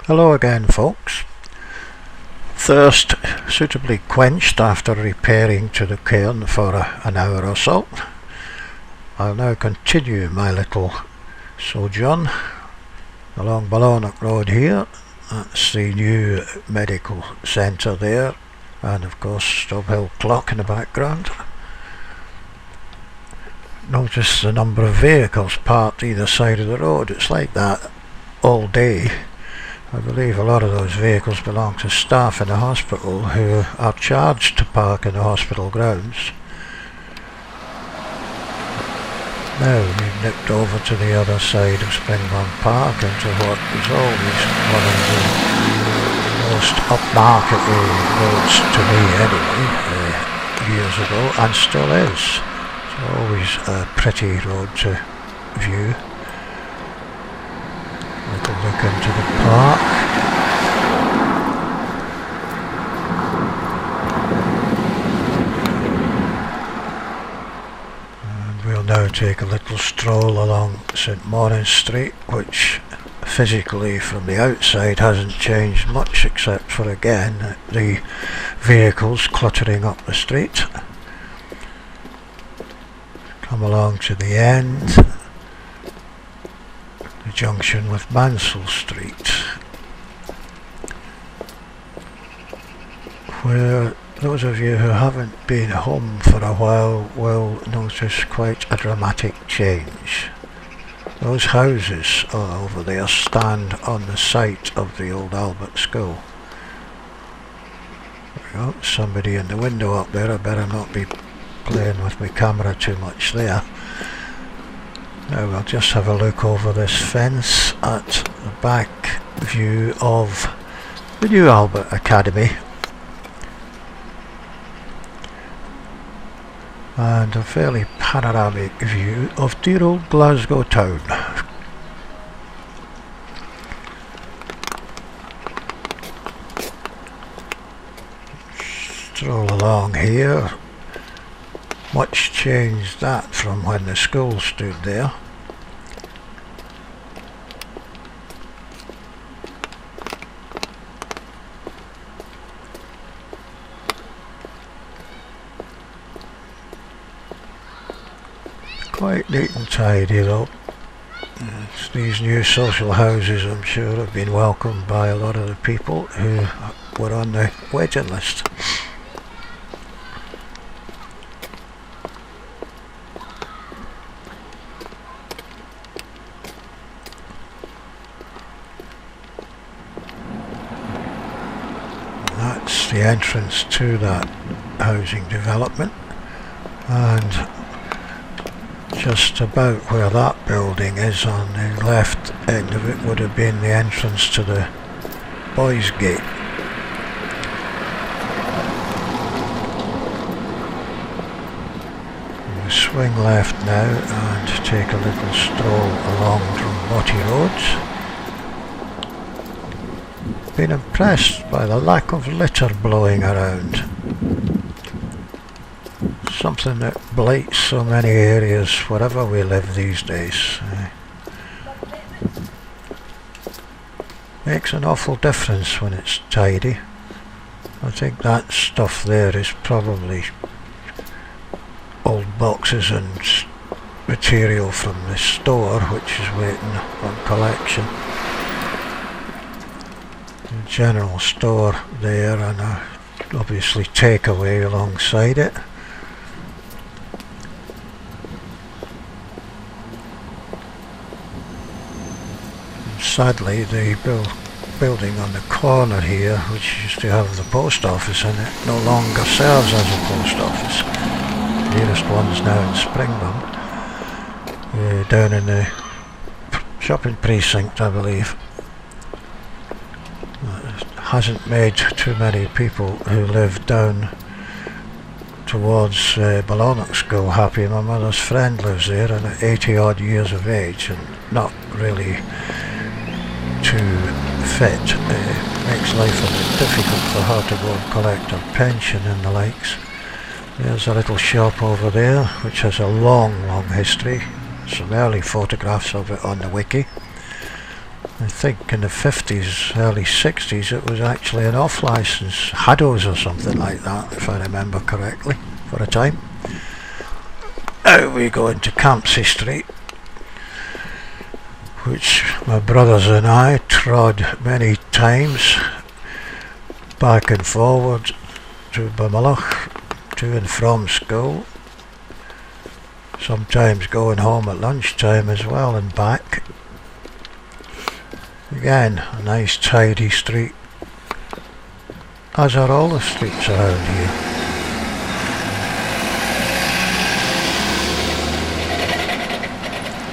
Hello again, folks. Thirst suitably quenched after repairing to the cairn for an hour or so. I'll now continue my little sojourn along BALORNOCK Road here. That's the new medical centre there, and of course Stobhill Clock in the background. Notice the number of vehicles parked either side of the road. It's like that all day. I believe a lot of those vehicles belong to staff in the hospital who are charged to park in the hospital grounds. Now we've nipped over to the other side of Springburn Park into what was always one of the most upmarket roads to me anyway, years ago, and still is. It's always a pretty road to view. Little look into the park. And we'll now take a little stroll along St. Monance Street, which physically from the outside hasn't changed much except for again the vehicles cluttering up the street. Come along to the end. Junction with Mansell Street, where those of you who haven't been home for a while will notice quite a dramatic change. Those houses over there stand on the site of the old Albert School. There we go, somebody in the window up there. I better not be playing with my camera too much there. Now we'll just have a look over this fence at the back view of the new Albert Academy, and a fairly panoramic view of dear old Glasgow town. Stroll along here. Much changed that from when the school stood there. Quite neat and tidy though. These new social houses, I'm sure, have been welcomed by a lot of the people who were on the waiting list. That's the entrance to that housing development, and just about where that building is on the left end of it would have been the entrance to the boys' gate. We'll swing left now and take a little stroll along Drumbottie Rd. Been impressed by the lack of litter blowing around. Something that blights so many areas wherever we live these days. Makes an awful difference when it's tidy. I think that stuff there is probably old boxes and material from the store which is waiting on collection. The general store there, and obviously takeaway alongside it. Sadly, the building on the corner here, which used to have the post office in it, no longer serves as a post office. The nearest one's now in Springburn, down in the shopping precinct, I believe. It hasn't made too many people who live down towards BALORNOCK School happy. My mother's friend lives there, and at 80 odd years of age, and not really too fit. Makes life a bit difficult for her to go and collect her pension and the likes. There's a little shop over there which has a long history. Some early photographs of it on the wiki. I think in the 50s, early 60s, it was actually an off-licence, Haddo's or something like that, if I remember correctly, for a time. Now we go into Campsie Street, which my brothers and I trod many times, back and forward to Balornock, to and from school, sometimes going home at lunchtime as well and back. Again, a nice tidy street, as are all the streets around here.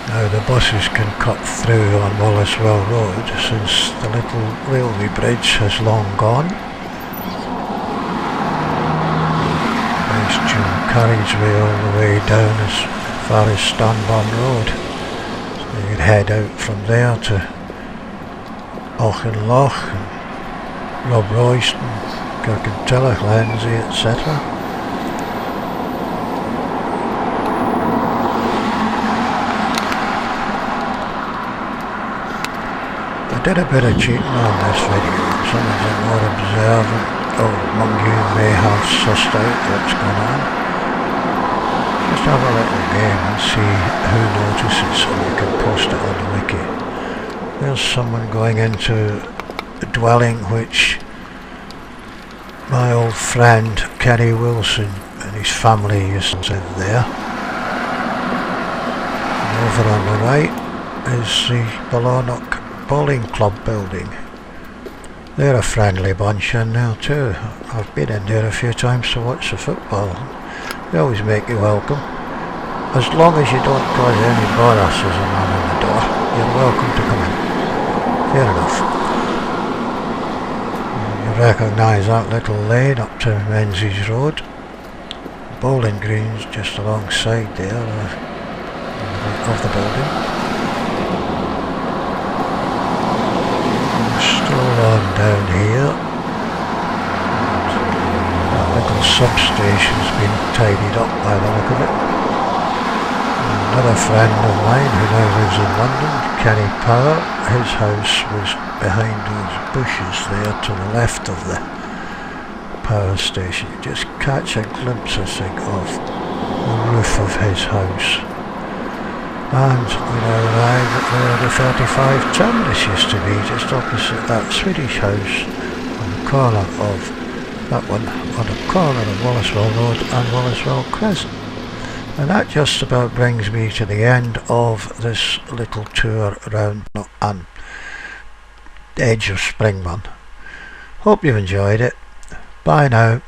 Now the buses can cut through on Wallacewell Rd since the little railway bridge has long gone. Nice dual carriageway all the way down as far as Stanburn Road. So you can head out from there to Auchinloch and Rob Royston, Kirkintilloch, Lenzie, etc. I did a bit of cheating on this video. Some of the more observant among you may have sussed out what's going on. Just have a little game and see who notices, so we can post it on the wiki. There's someone going into a dwelling which my old friend Kenny Wilson and his family used to live there. And over on the right is the Balornock Bowling Club building. They're a friendly bunch in there too. I've been in there a few times to watch the football. They always make you welcome. As long as you don't cause any bother, says a man in the door, you're welcome to come in. Fair enough. You recognise that little lane up to Mansell Road. Bowling greens just alongside there of the building. Stroll on down here. That little substation's been tidied up by the look of it. Another friend of mine who now lives in London, Kenny Power, his house was behind those bushes there to the left of the power station. You just catch a glimpse, I think, of the roof of his house. And we now arrive at where the 35 Terminus used to be, just opposite that Swedish house on the corner of that one, on the corner of Wallacewell Road and Wallacewell Crescent. And that just about brings me to the end of this little tour around and edge of Springburn. Hope you've enjoyed it. Bye now.